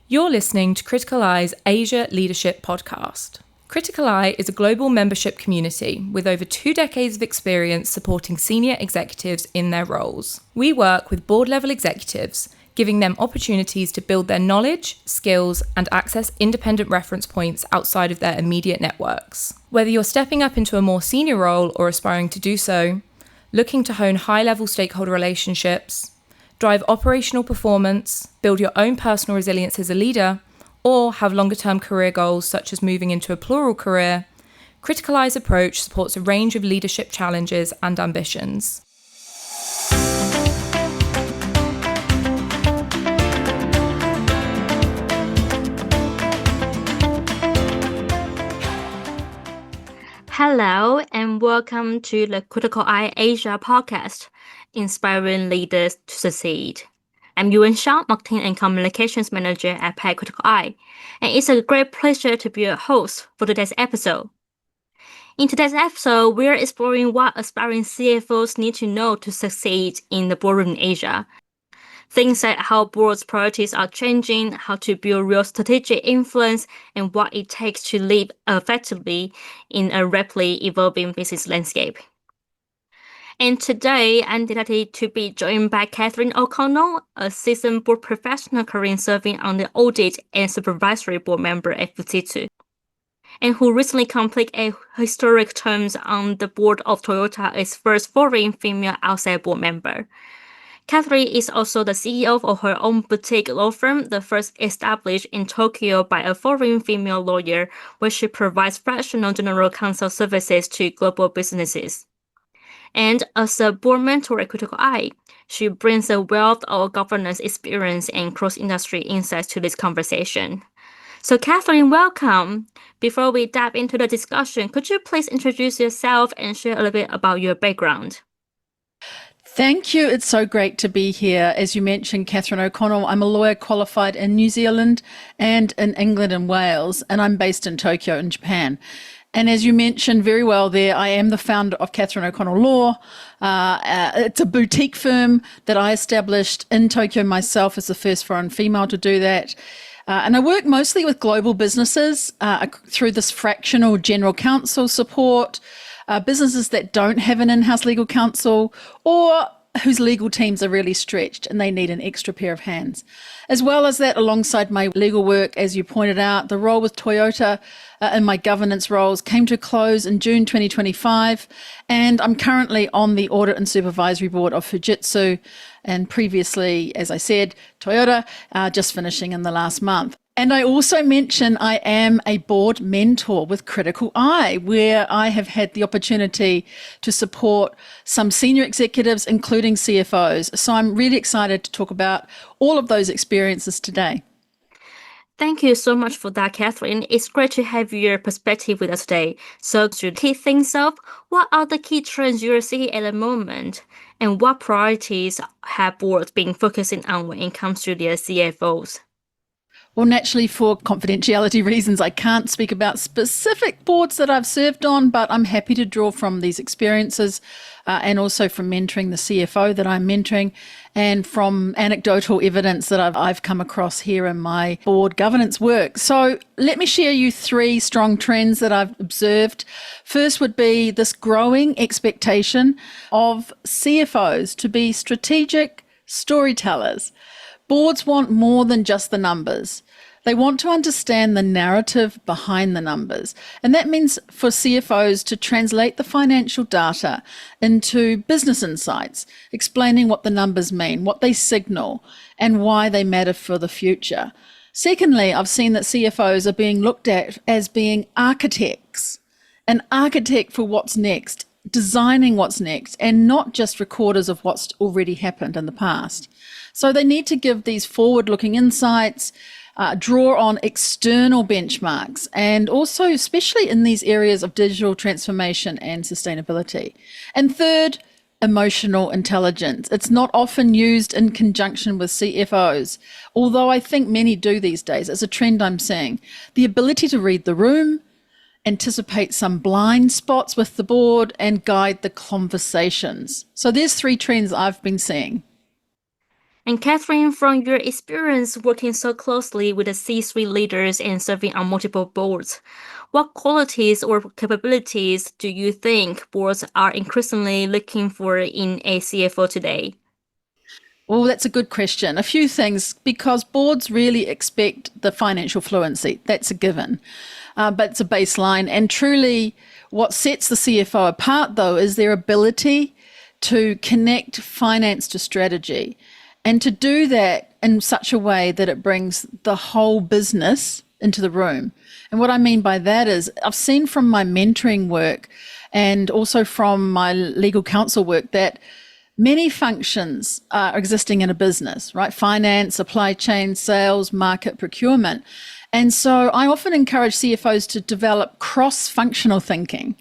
You're listening to Criticaleye's Asia Leadership Podcast. Criticaleye is a global membership community with over 2 decades of experience supporting senior executives in their roles. We work with board-level executives, giving them opportunities to build their knowledge, skills, and access independent reference points outside of their immediate networks. Whether you're stepping up into a more senior role or aspiring to do so, looking to hone high-level stakeholder relationships, drive operational performance, build your own personal resilience as a leader, or have longer-term career goals such as moving into a plural career, Criticaleye's approach supports a range of leadership challenges and ambitions. Hello and welcome to the Criticaleye Asia podcast, inspiring leaders to succeed. I'm Yu-Wen Hsiao, Marketing and Communications Manager at APAC Criticaleye, and it's a great pleasure to be your host for today's episode. In today's episode, we're exploring what aspiring CFOs need to know to succeed in the boardroom in Asia. Things like how boards' priorities are changing, how to build real strategic influence, and what it takes to lead effectively in a rapidly evolving business landscape. And today, I'm delighted to be joined by Catherine O'Connell, a seasoned board professional currently serving on the Audit and Supervisory Board member at FUJITSU, and who recently completed a historic term on the board of Toyota as first foreign female outside board member. Catherine is also the CEO of her own boutique law firm, the first established in Tokyo by a foreign female lawyer, where she provides fractional general counsel services to global businesses. And as a board mentor at Criticaleye, she brings a wealth of governance experience and cross-industry insights to this conversation. So Catherine, welcome. Before we dive into the discussion, could you please introduce yourself and share a little bit about your background? Thank you. It's so great to be here. As you mentioned, Catherine O'Connell, I'm a lawyer qualified in New Zealand and in England and Wales, and I'm based in Tokyo in Japan. And as you mentioned very well there, I am the founder of Catherine O'Connell Law. It's a boutique firm that I established in Tokyo myself as the first foreign female to do that. And I work mostly with global businesses through this fractional general counsel support, businesses that don't have an in-house legal counsel or whose legal teams are really stretched and they need an extra pair of hands. As well as that, alongside my legal work, as you pointed out, the role with Toyota in my governance roles came to a close in June 2025, and I'm currently on the Audit and Supervisory Board of FUJITSU, and previously, as I said, Toyota, just finishing in the last month. And I also mention I am a board mentor with Criticaleye, where I have had the opportunity to support some senior executives, including CFOs. So I'm really excited to talk about all of those experiences today. Thank you so much for that, Catherine. It's great to have your perspective with us today. So to kick things off, what are the key trends you're seeing at the moment? And what priorities have boards been focusing on when it comes to their CFOs? Well, naturally, for confidentiality reasons, I can't speak about specific boards that I've served on, but I'm happy to draw from these experiences and also from mentoring the CFO that I'm mentoring and from anecdotal evidence that I've come across here in my board governance work. So let me share you 3 strong trends that I've observed. First would be this growing expectation of CFOs to be strategic storytellers. Boards want more than just the numbers. They want to understand the narrative behind the numbers. And that means for CFOs to translate the financial data into business insights, explaining what the numbers mean, what they signal, and why they matter for the future. Secondly, I've seen that CFOs are being looked at as being architects, an architect for what's next, designing what's next, and not just recorders of what's already happened in the past. So they need to give these forward-looking insights, draw on external benchmarks, and also especially in these areas of digital transformation and sustainability. And third, emotional intelligence. It's not often used in conjunction with CFOs, although I think many do these days. It's a trend I'm seeing. The ability to read the room, anticipate some blind spots with the board, and guide the conversations. So there's 3 trends I've been seeing. And Catherine, from your experience working so closely with the C-suite leaders and serving on multiple boards, what qualities or capabilities do you think boards are increasingly looking for in a CFO today? Well, that's a good question. A few things, because boards really expect the financial fluency. That's a given, but it's a baseline. And truly, what sets the CFO apart, though, is their ability to connect finance to strategy and to do that in such a way that it brings the whole business into the room. And what I mean by that is I've seen from my mentoring work and also from my legal counsel work that many functions are existing in a business, right? Finance, supply chain, sales, market, procurement. And so I often encourage CFOs to develop cross-functional thinking.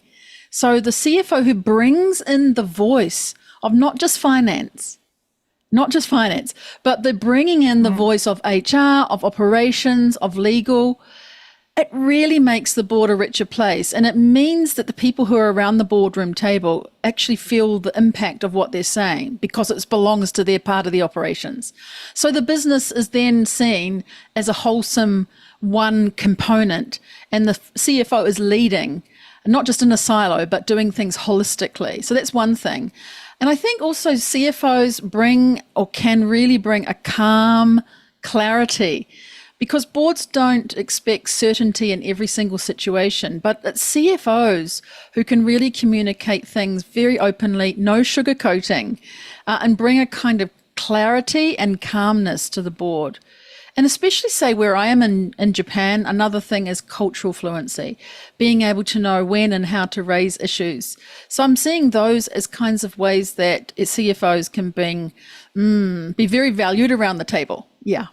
So the CFO who brings in the voice of not just finance, but they're bringing in the voice of HR, of operations, of legal. It really makes the board a richer place. And it means that the people who are around the boardroom table actually feel the impact of what they're saying because it belongs to their part of the operations. So the business is then seen as a wholesome one component, and the CFO is leading, not just in a silo, but doing things holistically. So that's one thing. And I think also CFOs bring or can really bring a calm clarity, because boards don't expect certainty in every single situation, but it's CFOs who can really communicate things very openly, no sugarcoating, and bring a kind of clarity and calmness to the board. And especially, say, where I am in Japan, another thing is cultural fluency, being able to know when and how to raise issues. So I'm seeing those as kinds of ways that CFOs can be very valued around the table. Yeah.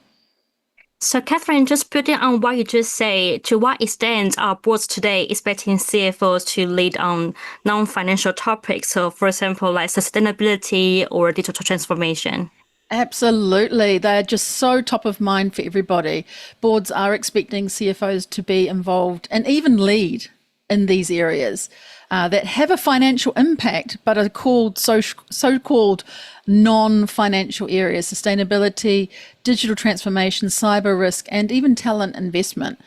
So, Catherine, just putting on what you just said, to what extent are boards today expecting CFOs to lead on non-financial topics? So, for example, like sustainability or digital transformation? Absolutely. They're just so top of mind for everybody. Boards are expecting CFOs to be involved and even lead in these areas that have a financial impact, but are called so-called non-financial areas: sustainability, digital transformation, cyber risk, and even talent investment.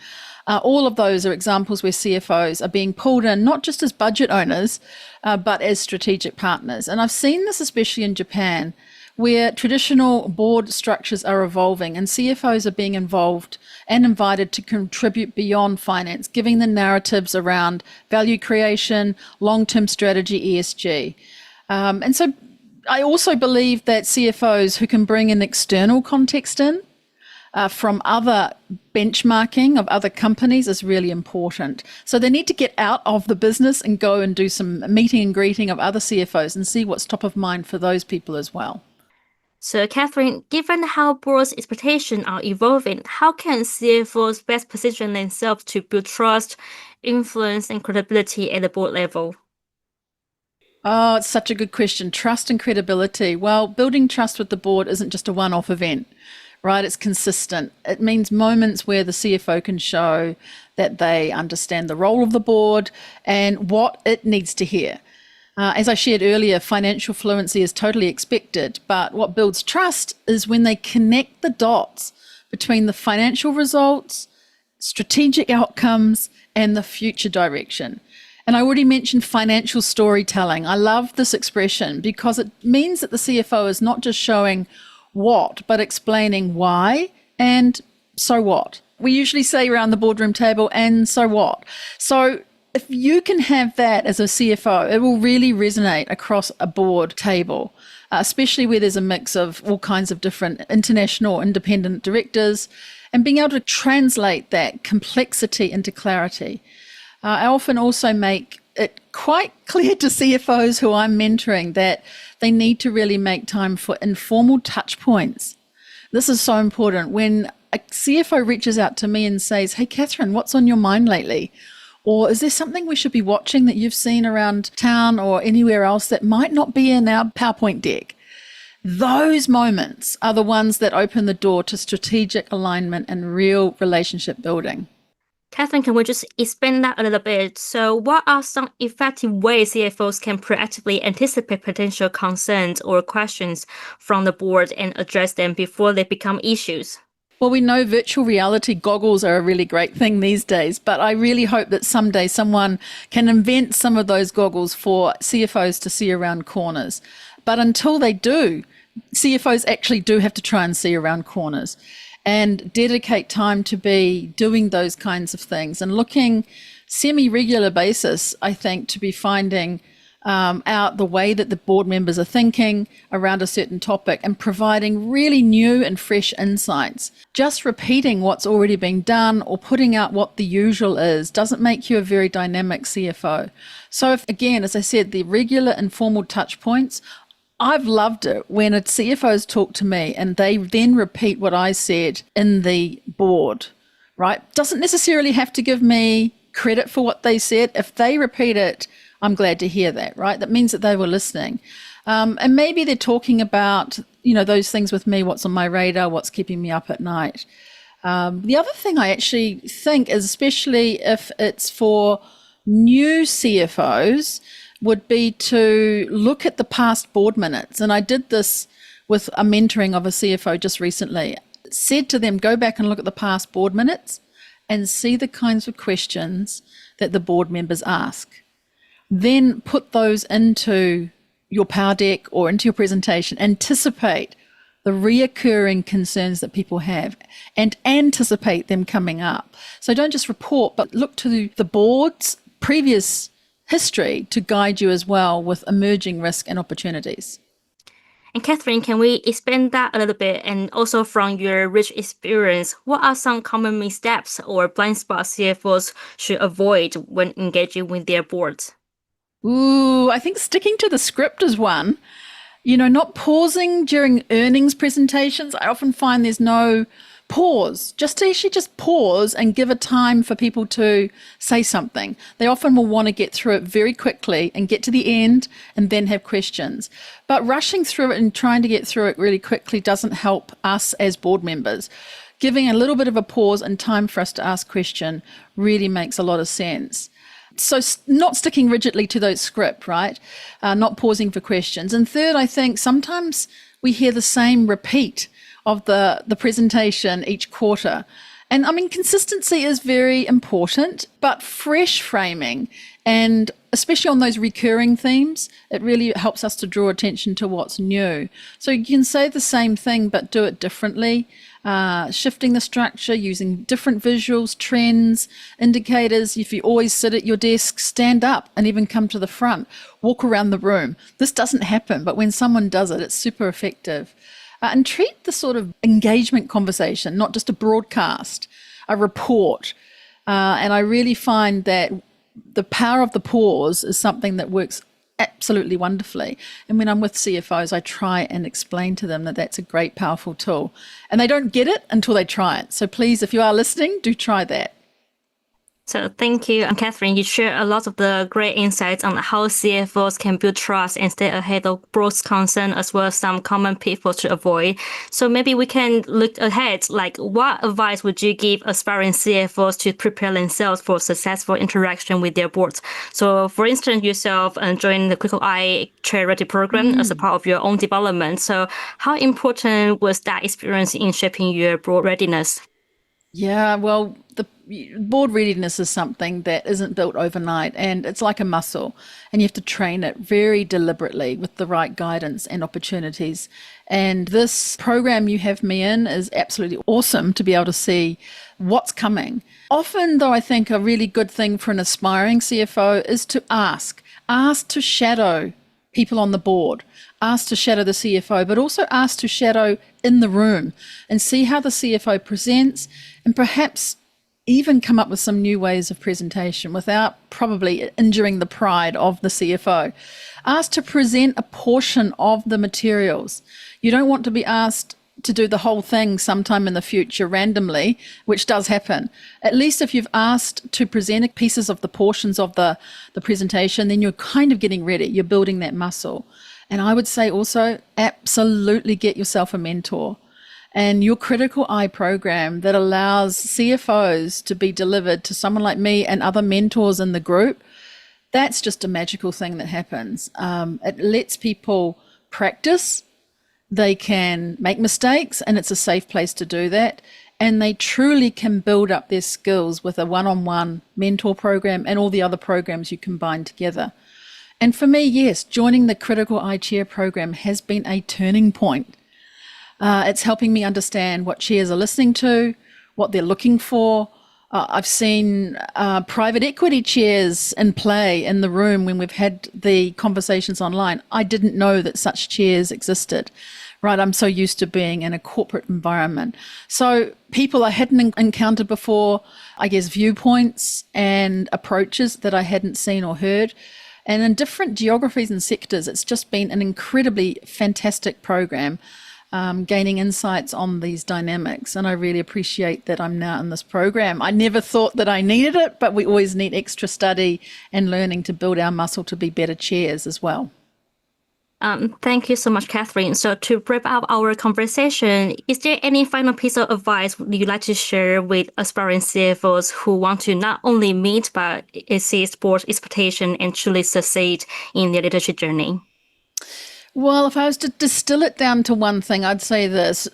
All of those are examples where CFOs are being pulled in, not just as budget owners, but as strategic partners. And I've seen this especially in Japan, where traditional board structures are evolving and CFOs are being involved and invited to contribute beyond finance, giving the narratives around value creation, long-term strategy, ESG. And so I also believe that CFOs who can bring an external context in from other benchmarking of other companies is really important. So they need to get out of the business and go and do some meeting and greeting of other CFOs and see what's top of mind for those people as well. So, Catherine, given how boards' expectations are evolving, how can CFOs best position themselves to build trust, influence, and credibility at the board level? Oh, it's such a good question. Trust and credibility. Well, building trust with the board isn't just a one-off event, right? It's consistent. It means moments where the CFO can show that they understand the role of the board and what it needs to hear. As I shared earlier, financial fluency is totally expected, but what builds trust is when they connect the dots between the financial results, strategic outcomes, and the future direction. And I already mentioned financial storytelling. I love this expression because it means that the CFO is not just showing what, but explaining why and so what. We usually say around the boardroom table, and so what? So if you can have that as a CFO, it will really resonate across a board table, especially where there's a mix of all kinds of different international independent directors, and being able to translate that complexity into clarity. I often also make it quite clear to CFOs who I'm mentoring that they need to really make time for informal touch points. This is so important. When a CFO reaches out to me and says, "Hey, Catherine, what's on your mind lately?" Or is there something we should be watching that you've seen around town or anywhere else that might not be in our PowerPoint deck? Those moments are the ones that open the door to strategic alignment and real relationship building. Catherine, can we just expand that a little bit? So what are some effective ways CFOs can proactively anticipate potential concerns or questions from the board and address them before they become issues? Well, we know virtual reality goggles are a really great thing these days, but I really hope that someday someone can invent some of those goggles for CFOs to see around corners. But until they do, CFOs actually do have to try and see around corners and dedicate time to be doing those kinds of things and looking semi-regular basis, I think, to be finding out the way that the board members are thinking around a certain topic and providing really new and fresh insights. Just repeating what's already been done or putting out what the usual is doesn't make you a very dynamic CFO. So if, again, as I said, the regular informal touch points, I've loved it when a CFOs talk to me and they then repeat what I said in the board, right? Doesn't necessarily have to give me credit for what they said. If they repeat it, I'm glad to hear that, right? That means that they were listening. And maybe they're talking about, those things with me, what's on my radar, what's keeping me up at night. The other thing I actually think is, especially if it's for new CFOs, would be to look at the past board minutes. And I did this with a mentoring of a CFO just recently. Said to them, go back and look at the past board minutes and see the kinds of questions that the board members ask. Then put those into your power deck or into your presentation. Anticipate the reoccurring concerns that people have and anticipate them coming up. So don't just report, but look to the board's previous history to guide you as well with emerging risk and opportunities. And Catherine, can we expand that a little bit? And also from your rich experience, what are some common missteps or blind spots CFOs should avoid when engaging with their boards? Ooh, I think sticking to the script is one. Not pausing during earnings presentations. I often find there's no pause, just pause and give a time for people to say something. They often will want to get through it very quickly and get to the end and then have questions. But rushing through it and trying to get through it really quickly doesn't help us as board members. Giving a little bit of a pause and time for us to ask question really makes a lot of sense. So not sticking rigidly to those script, right? Not pausing for questions. And third, I think sometimes we hear the same repeat of the presentation each quarter. And consistency is very important, but fresh framing, and especially on those recurring themes, it really helps us to draw attention to what's new. So you can say the same thing, but do it differently, shifting the structure, using different visuals, trends, indicators. If you always sit at your desk, stand up and even come to the front, walk around the room. This doesn't happen, but when someone does it, it's super effective. And treat the sort of engagement conversation, not just a broadcast, a report. And I really find that the power of the pause is something that works absolutely wonderfully. And when I'm with CFOs, I try and explain to them that that's a great, powerful tool. And they don't get it until they try it. So please, if you are listening, do try that. So thank you, Catherine. You shared a lot of the great insights on how CFOs can build trust and stay ahead of board's concern, as well as some common pitfalls to avoid. So maybe we can look ahead, like what advice would you give aspiring CFOs to prepare themselves for successful interaction with their boards? So for instance, yourself joined the Criticaleye Chair Ready program as a part of your own development. So how important was that experience in shaping your board readiness? Yeah, well, the board readiness is something that isn't built overnight, and it's like a muscle, and you have to train it very deliberately with the right guidance and opportunities. And this program you have me in is absolutely awesome to be able to see what's coming. Often, though, I think a really good thing for an aspiring CFO is to ask to shadow people on the board, ask to shadow the CFO, but also ask to shadow in the room and see how the CFO presents, and perhaps even come up with some new ways of presentation without probably injuring the pride of the CFO. Ask to present a portion of the materials. You don't want to be asked to do the whole thing sometime in the future randomly, which does happen. At least if you've asked to present pieces of the portions of the presentation, then you're kind of getting ready. You're building that muscle. And I would say also absolutely get yourself a mentor. And your Criticaleye program that allows CFOs to be delivered to someone like me and other mentors in the group, that's just a magical thing that happens. It lets people practice, they can make mistakes, and it's a safe place to do that. And they truly can build up their skills with a one-on-one mentor program and all the other programs you combine together. And for me, yes, joining the Criticaleye Chair program has been a turning point. It's helping me understand what chairs are listening to, what they're looking for. I've seen private equity chairs in play in the room when we've had the conversations online. I didn't know that such chairs existed, right? I'm so used to being in a corporate environment. So people I hadn't encountered before, I guess viewpoints and approaches that I hadn't seen or heard. And in different geographies and sectors, it's just been an incredibly fantastic program. Gaining insights on these dynamics. And I really appreciate that I'm now in this program. I never thought that I needed it, but we always need extra study and learning to build our muscle to be better chairs as well. Thank you so much, Catherine. So to wrap up our conversation, is there any final piece of advice you'd like to share with aspiring CFOs who want to not only meet but exceed board expectation and truly succeed in their leadership journey? Well, if I was to distill it down to one thing, I'd say this.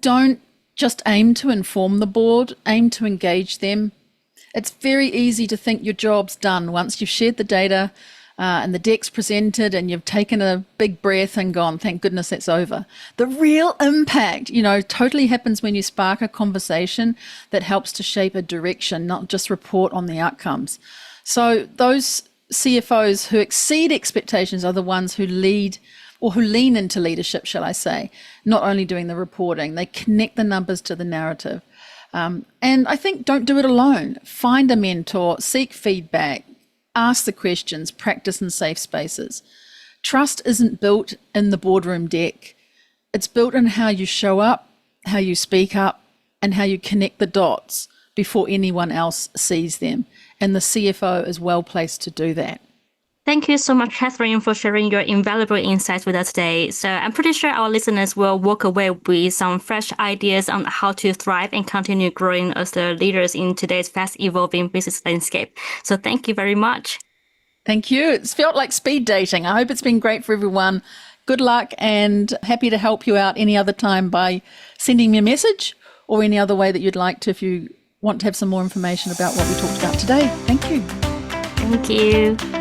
Don't just aim to inform the board, aim to engage them. It's very easy to think your job's done once you've shared the data and the deck's presented and you've taken a big breath and gone, thank goodness that's over. The real impact, totally happens when you spark a conversation that helps to shape a direction, not just report on the outcomes. So those CFOs who exceed expectations are the ones who lead or who lean into leadership, shall I say, not only doing the reporting, they connect the numbers to the narrative. And I think don't do it alone. Find a mentor, seek feedback, ask the questions, practice in safe spaces. Trust isn't built in the boardroom deck. It's built in how you show up, how you speak up, and how you connect the dots before anyone else sees them. And the CFO is well placed to do that. Thank you so much, Catherine, for sharing your invaluable insights with us today. So I'm pretty sure our listeners will walk away with some fresh ideas on how to thrive and continue growing as the leaders in today's fast-evolving business landscape. So thank you very much. Thank you. It's felt like speed dating. I hope it's been great for everyone. Good luck, and happy to help you out any other time by sending me a message or any other way that you'd like to if you want to have some more information about what we talked about today. Thank you. Thank you.